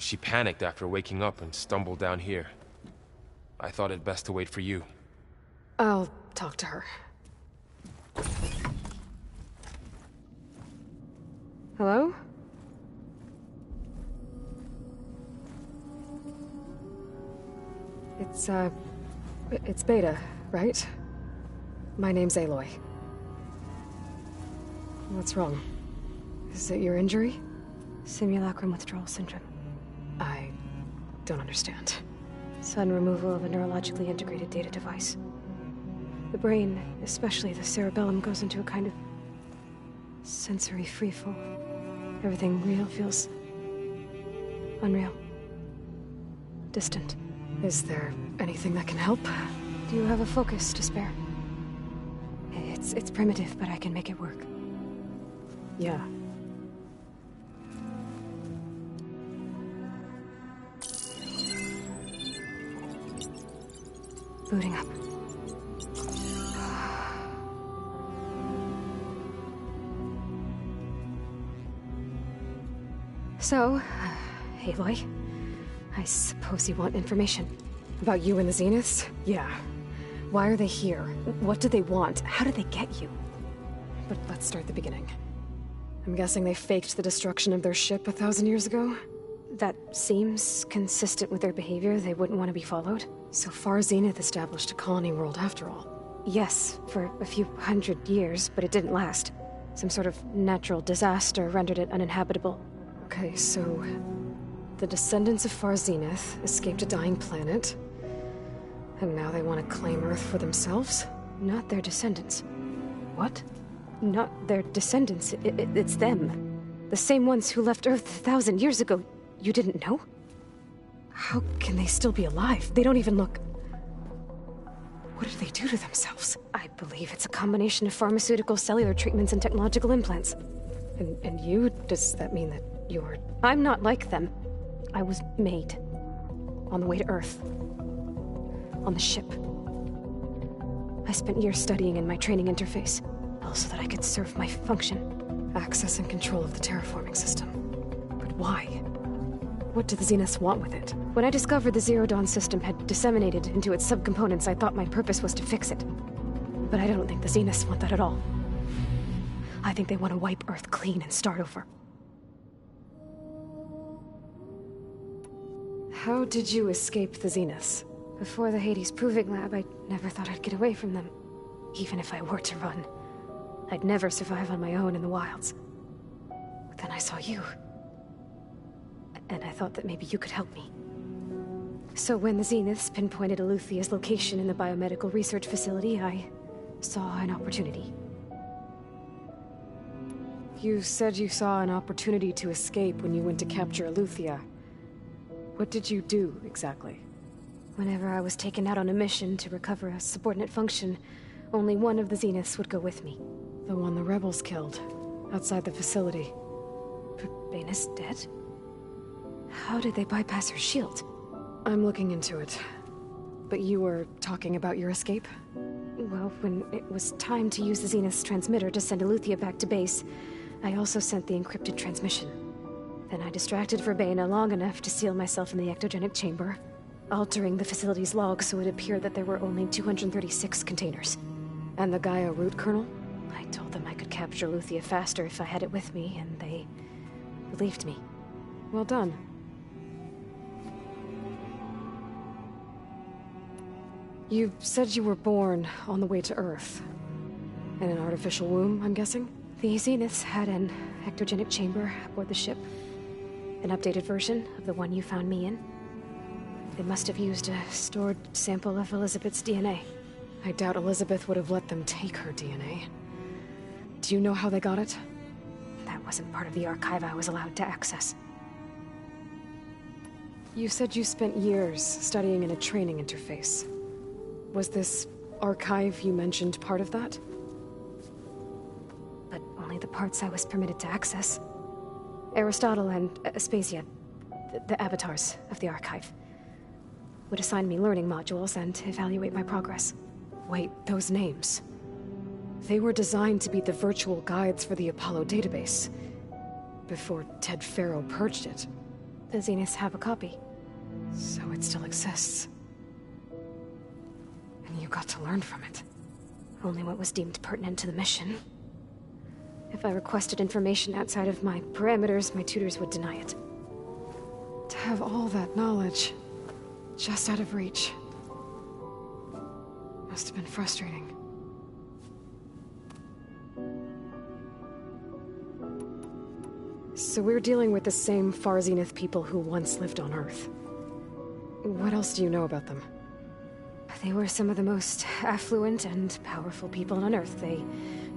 She panicked after waking up and stumbled down here. I thought it best to wait for you. I'll talk to her. Hello? It's Beta, right? My name's Aloy. What's wrong? Is it your injury? Simulacrum withdrawal syndrome. I don't understand. Sudden removal of a neurologically integrated data device. The brain, especially the cerebellum, goes into a kind of sensory freefall. Everything real feels unreal. Distant. Is there anything that can help? Do you have a focus to spare? It's primitive, but I can make it work. Yeah. Booting up. So, Aloy, I suppose you want information. About you and the Zeniths? Yeah. Why are they here? What do they want? How did they get you? But let's start at the beginning. I'm guessing they faked the destruction of their ship 1,000 years ago? That seems consistent with their behavior. They wouldn't want to be followed. So far, Zenith established a colony world after all. Yes, for a few hundred years, but it didn't last. Some sort of natural disaster rendered it uninhabitable. Okay, so the descendants of Far Zenith escaped a dying planet, and now they want to claim Earth for themselves? Not their descendants. What? Not their descendants. It's them. The same ones who left Earth 1,000 years ago. You didn't know? How can they still be alive? They don't even look... What did they do to themselves? I believe it's a combination of pharmaceutical, cellular treatments, and technological implants. And you? Does that mean that you're... I'm not like them. I was made. On the way to Earth. On the ship. I spent years studying in my training interface, all so that I could serve my function. Access and control of the terraforming system. But why? What do the Zeniths want with it? When I discovered the Zero Dawn system had disseminated into its subcomponents, I thought my purpose was to fix it. But I don't think the Zeniths want that at all. I think they want to wipe Earth clean and start over. How did you escape the Zeniths? Before the Hades Proving Lab, I never thought I'd get away from them. Even if I were to run. I'd never survive on my own in the wilds. But then I saw you. And I thought that maybe you could help me. So when the Zeniths pinpointed Eluthia's location in the biomedical research facility, I saw an opportunity. You said you saw an opportunity to escape when you went to capture Eluthia. What did you do, exactly? Whenever I was taken out on a mission to recover a subordinate function, only one of the Zeniths would go with me. The one the rebels killed, outside the facility. But Bane's dead? How did they bypass her shield? I'm looking into it. But you were talking about your escape? Well, when it was time to use the Zenith's transmitter to send Eluthia back to base, I also sent the encrypted transmission. Then I distracted Verbena long enough to seal myself in the ectogenic chamber, altering the facility's log so it appeared that there were only 236 containers. And the Gaia root kernel? I told them I could capture Eluthia faster if I had it with me, and they believed me. Well done. You said you were born on the way to Earth. In an artificial womb, I'm guessing? The Zeniths had an ectogenic chamber aboard the ship. An updated version of the one you found me in. They must have used a stored sample of Elizabeth's DNA. I doubt Elizabeth would have let them take her DNA. Do you know how they got it? That wasn't part of the archive I was allowed to access. You said you spent years studying in a training interface. Was this archive you mentioned part of that? But only the parts I was permitted to access. Aristotle and Aspasia, the avatars of the archive, would assign me learning modules and evaluate my progress. Wait, those names. They were designed to be the virtual guides for the Apollo database, before Ted Faro purged it. The Zeniths have a copy. So it still exists. And you got to learn from it. Only what was deemed pertinent to the mission. If I requested information outside of my parameters, my tutors would deny it. To have all that knowledge, just out of reach. Must have been frustrating. So we're dealing with the same Far Zenith people who once lived on Earth. What else do you know about them? They were some of the most affluent and powerful people on Earth. They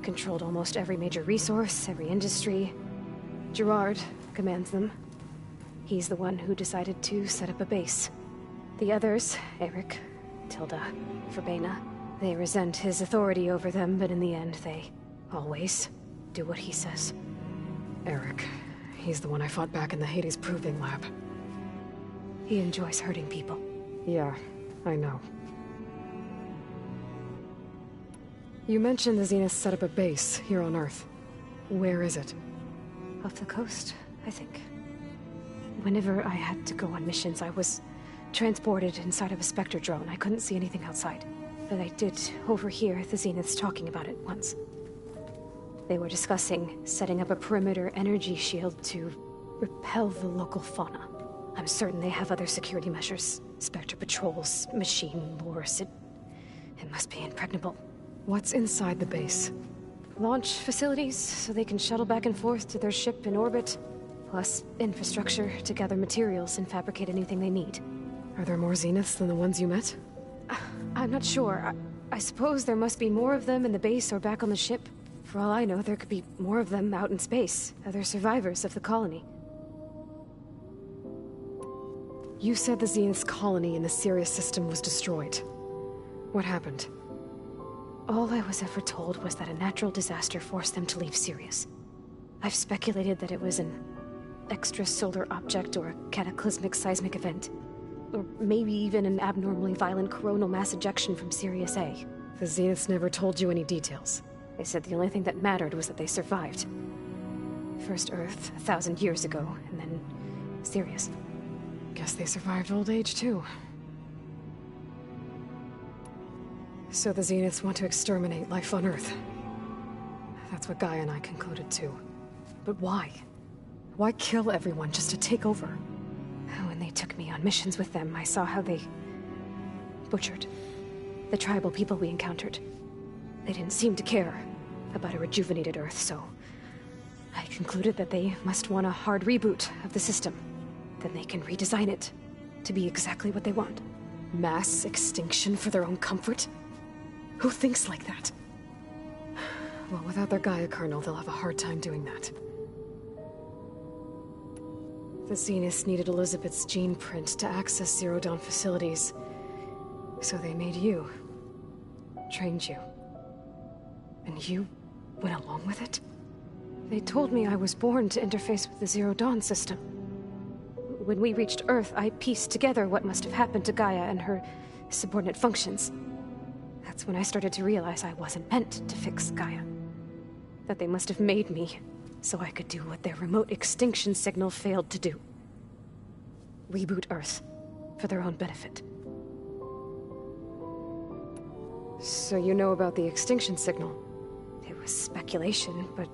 controlled almost every major resource, every industry. Gerard commands them. He's the one who decided to set up a base. The others, Eric, Tilda, Verbena, they resent his authority over them, but in the end, they always do what he says. Eric. He's the one I fought back in the Hades Proving Lab. He enjoys hurting people. Yeah, I know. You mentioned the Zeniths set up a base here on Earth. Where is it? Off the coast, I think. Whenever I had to go on missions, I was transported inside of a Spectre drone. I couldn't see anything outside. But I did overhear the Zeniths talking about it once. They were discussing setting up a perimeter energy shield to repel the local fauna. I'm certain they have other security measures. Spectre patrols, machine wars. It must be impregnable. What's inside the base? Launch facilities, so they can shuttle back and forth to their ship in orbit. Plus infrastructure to gather materials and fabricate anything they need. Are there more Zeniths than the ones you met? I'm not sure. I suppose there must be more of them in the base or back on the ship. For all I know, there could be more of them out in space. Other survivors of the colony. You said the Zenith's colony in the Sirius system was destroyed. What happened? All I was ever told was that a natural disaster forced them to leave Sirius. I've speculated that it was an extrasolar object or a cataclysmic seismic event. Or maybe even an abnormally violent coronal mass ejection from Sirius A. The Zeniths never told you any details. They said the only thing that mattered was that they survived. First Earth, 1,000 years ago, and then Sirius. Guess they survived old age, too. So the Zeniths want to exterminate life on Earth. That's what Gaia and I concluded, too. But why? Why kill everyone just to take over? When they took me on missions with them, I saw how they butchered the tribal people we encountered. They didn't seem to care about a rejuvenated Earth, so I concluded that they must want a hard reboot of the system. Then they can redesign it to be exactly what they want. Mass extinction for their own comfort? Who thinks like that? Well, without their Gaia kernel, they'll have a hard time doing that. The Zeniths needed Elizabeth's gene print to access Zero Dawn facilities. So they made you. Trained you. And you went along with it? They told me I was born to interface with the Zero Dawn system. When we reached Earth, I pieced together what must have happened to Gaia and her subordinate functions. That's when I started to realize I wasn't meant to fix Gaia. That they must have made me so I could do what their remote extinction signal failed to do. Reboot Earth for their own benefit. So you know about the extinction signal? It was speculation, but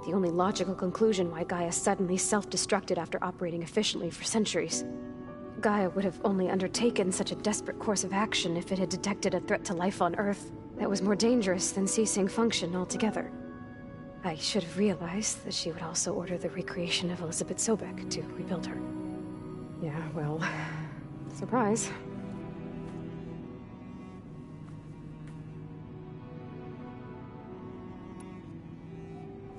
the only logical conclusion why Gaia suddenly self-destructed after operating efficiently for centuries. Gaia would have only undertaken such a desperate course of action if it had detected a threat to life on Earth that was more dangerous than ceasing function altogether. I should have realized that she would also order the recreation of Elizabeth Sobek to rebuild her. Yeah, well, surprise.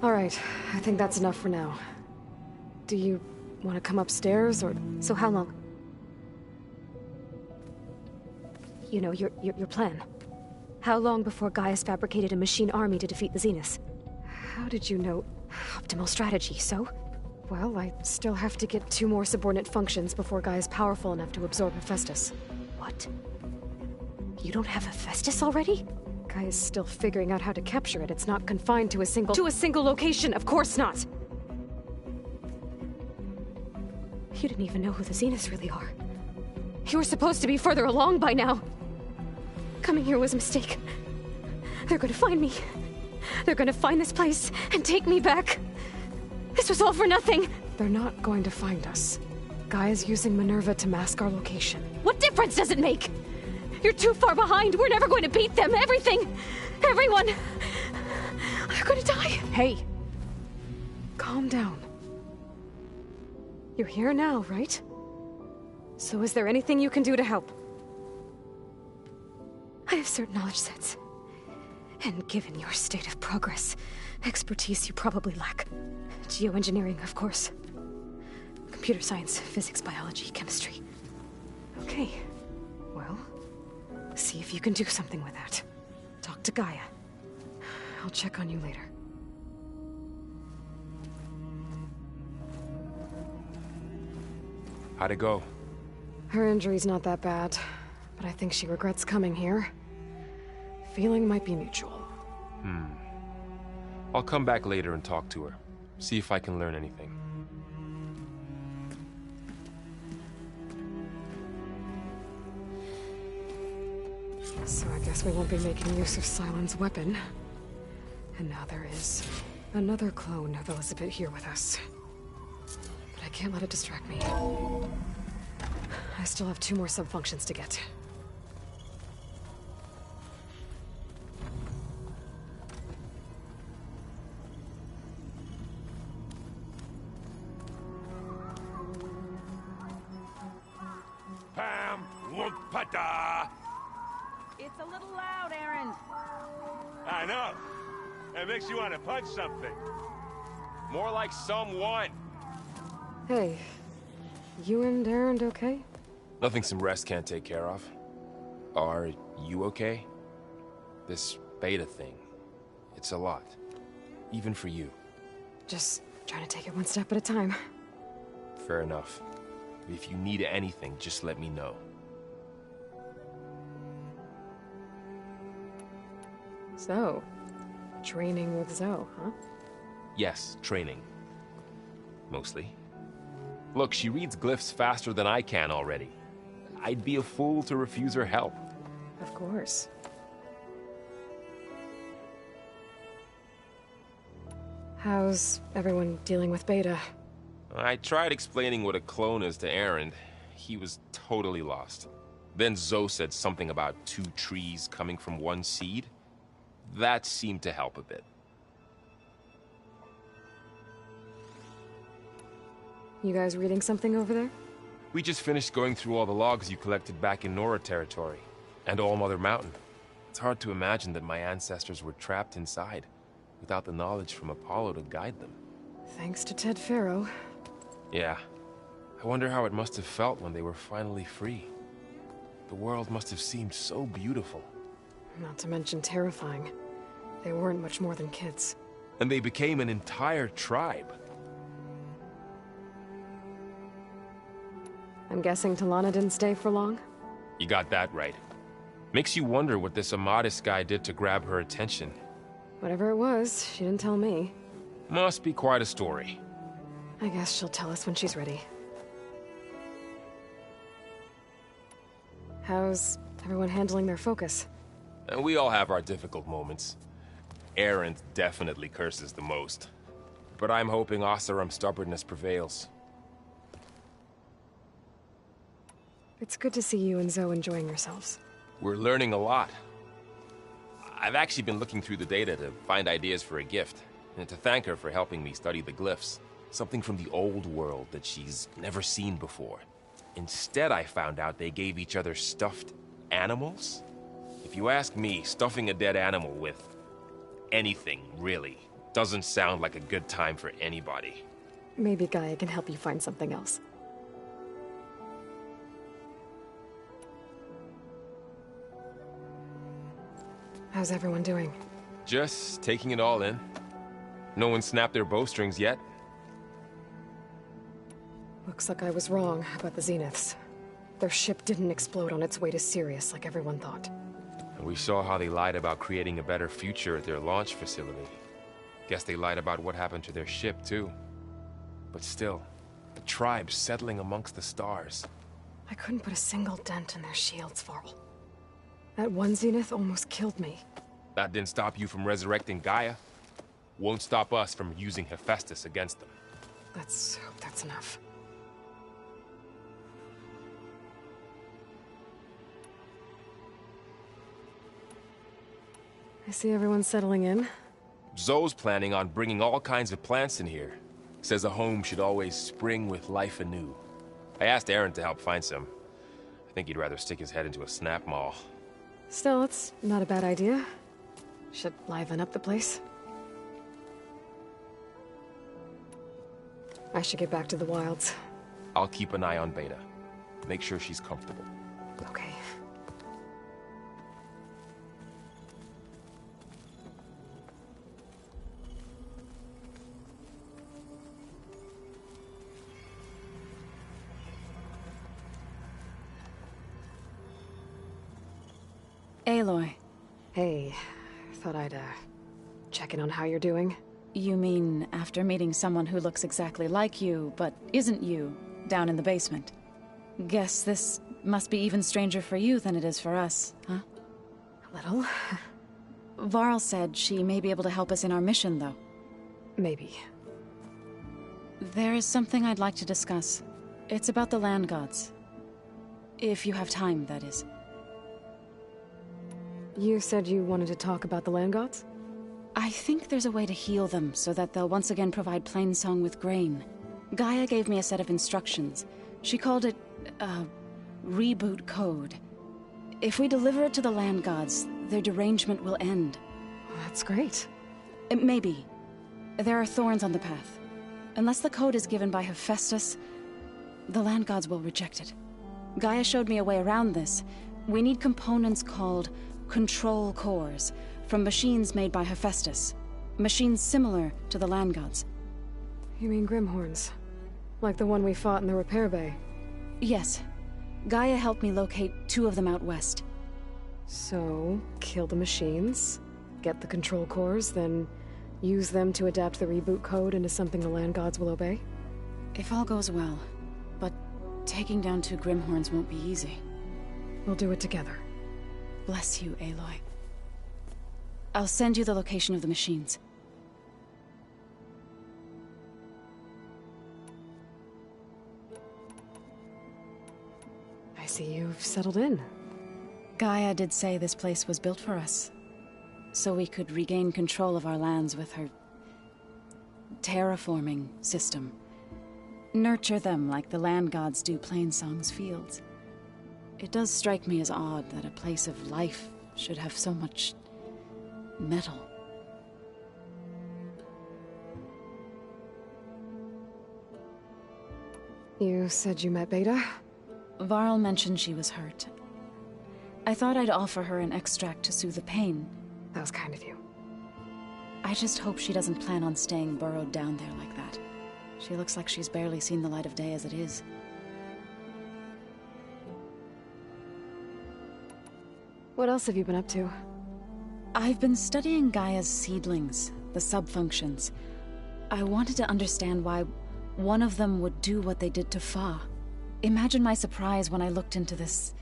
All right, I think that's enough for now. Do you want to come upstairs, or... So how long? You know, your plan. How long before Gaia's fabricated a machine army to defeat the Zeniths? How did you know? Optimal strategy, so? Well, I still have to get 2 more subordinate functions before Gaia's powerful enough to absorb Hephaestus. What? You don't have Hephaestus already? Gaia's still figuring out how to capture it. It's not confined to a single... To a single location! Of course not! You didn't even know who the Zeniths really are. You were supposed to be further along by now. Coming here was a mistake. They're gonna find me. They're gonna find this place and take me back. This was all for nothing. They're not going to find us. Gaia's using Minerva to mask our location. What difference does it make? You're too far behind. We're never going to beat them. Everything. Everyone. They're gonna die. Hey. Calm down. You're here now, right? So is there anything you can do to help? I have certain knowledge sets. And given your state of progress, expertise you probably lack. Geoengineering, of course. Computer science, physics, biology, chemistry. Okay. Well, see if you can do something with that. Talk to Gaia. I'll check on you later. How'd it go? Her injury's not that bad, but I think she regrets coming here. Feeling might be mutual. I'll come back later and talk to her. See if I can learn anything. So I guess we won't be making use of Sylens' weapon. And now there is another clone of Elizabeth here with us. But I can't let it distract me. I still have 2 more subfunctions to get. Pam Wumpada! It's a little loud, Aaron. I know. It makes you want to punch something. More like someone. Hey, you and Aaron okay? Nothing some rest can't take care of. Are you okay? This beta thing, it's a lot. Even for you. Just trying to take it one step at a time. Fair enough. If you need anything, just let me know. So, training with Zoe, huh? Yes, training. Mostly. Look, she reads glyphs faster than I can already. I'd be a fool to refuse her help. Of course. How's everyone dealing with Beta? I tried explaining what a clone is to Aaron. He was totally lost. Then Zoe said something about 2 trees coming from 1 seed. That seemed to help a bit. You guys reading something over there? We just finished going through all the logs you collected back in Nora territory, and All Mother Mountain. It's hard to imagine that my ancestors were trapped inside, without the knowledge from Apollo to guide them. Thanks to Ted Faro. Yeah. I wonder how it must have felt when they were finally free. The world must have seemed so beautiful. Not to mention terrifying. They weren't much more than kids. And they became an entire tribe. I'm guessing Talana didn't stay for long? You got that right. Makes you wonder what this Amadis guy did to grab her attention. Whatever it was, she didn't tell me. Must be quite a story. I guess she'll tell us when she's ready. How's everyone handling their focus? And we all have our difficult moments. Aaron definitely curses the most. But I'm hoping Oseram's stubbornness prevails. It's good to see you and Zoe enjoying yourselves. We're learning a lot. I've actually been looking through the data to find ideas for a gift, and to thank her for helping me study the glyphs. Something from the old world that she's never seen before. Instead, I found out they gave each other stuffed animals. If you ask me, stuffing a dead animal with anything, really, doesn't sound like a good time for anybody. Maybe Gaia can help you find something else. How's everyone doing? Just taking it all in. No one snapped their bowstrings yet. Looks like I was wrong about the Zeniths. Their ship didn't explode on its way to Sirius like everyone thought. And we saw how they lied about creating a better future at their launch facility. Guess they lied about what happened to their ship, too. But still, The tribe settling amongst the stars. I couldn't put a single dent in their shields, Varl. That one zenith almost killed me. That didn't stop you from resurrecting Gaia. Won't stop us from using Hephaestus against them. Let's hope that's enough. I see everyone settling in. Zoe's planning on bringing all kinds of plants in here. Says a home should always spring with life anew. I asked Aaron to help find some. I think he'd rather stick his head into a snap mall. Still, it's not a bad idea. Should liven up the place. I should get back to the wilds. I'll keep an eye on Beta. Make sure she's comfortable. Okay. Aloy. Hey, thought I'd, check in on how you're doing. You mean after meeting someone who looks exactly like you, but isn't you, down in the basement? Guess this must be even stranger for you than it is for us, huh? A little. Varl said she may be able to help us in our mission, though. Maybe. There is something I'd like to discuss. It's about the land gods. If you have time, that is. You said you wanted to talk about the land gods? I think there's a way to heal them so that they'll once again provide Plainsong with grain. Gaia gave me a set of instructions. She called it a reboot code. If we deliver it to the land gods, their derangement will end. Well, that's great. Maybe. There are thorns on the path. Unless the code is given by Hephaestus, the land gods will reject it. Gaia showed me a way around this. We need components called control cores, from machines made by Hephaestus. Machines similar to the land gods. You mean Grimhorns? Like the one we fought in the repair bay? Yes. Gaia helped me locate 2 of them out west. So, kill the machines, get the control cores, then use them to adapt the reboot code into something the land gods will obey? If all goes well. But taking down 2 Grimhorns won't be easy. We'll do it together. Bless you, Aloy. I'll send you the location of the machines. I see you've settled in. Gaia did say this place was built for us, so we could regain control of our lands with her terraforming system. Nurture them like the land gods do Plainsong's fields. It does strike me as odd that a place of life should have so much metal. You said you met Beta? Varl mentioned she was hurt. I thought I'd offer her an extract to soothe the pain. That was kind of you. I just hope she doesn't plan on staying burrowed down there like that. She looks like she's barely seen the light of day as it is. What else have you been up to? I've been studying Gaia's seedlings, the subfunctions. I wanted to understand why one of them would do what they did to Fa. Imagine my surprise when I looked into this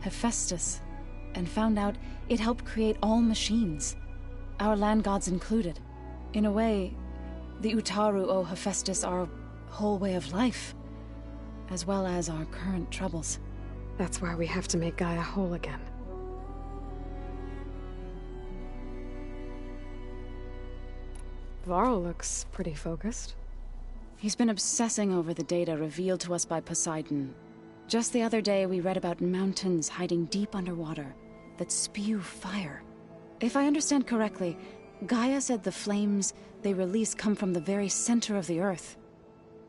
Hephaestus and found out it helped create all machines, our land gods included. In a way, the Utaru owe Hephaestus our whole way of life, as well as our current troubles. That's why we have to make Gaia whole again. Varl looks pretty focused. He's been obsessing over the data revealed to us by Poseidon. Just the other day, we read about mountains hiding deep underwater that spew fire. If I understand correctly, Gaia said the flames they release come from the very center of the Earth.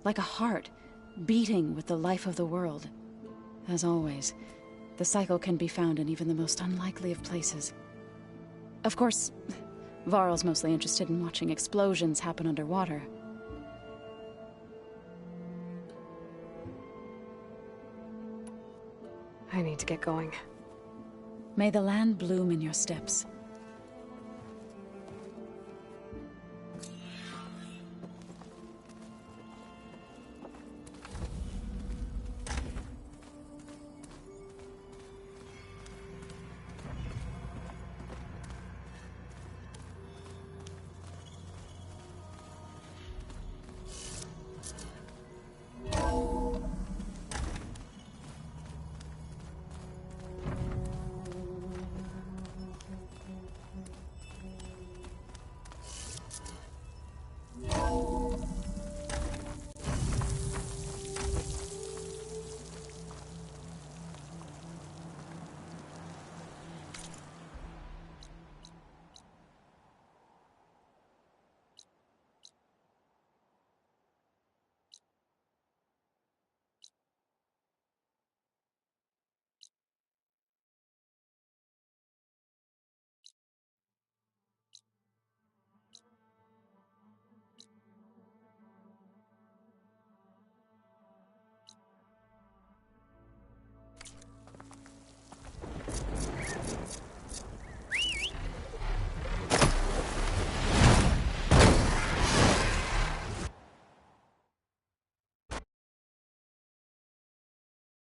Like a heart, beating with the life of the world. As always, the cycle can be found in even the most unlikely of places. Of course, Varl's mostly interested in watching explosions happen underwater. I need to get going. May the land bloom in your steps.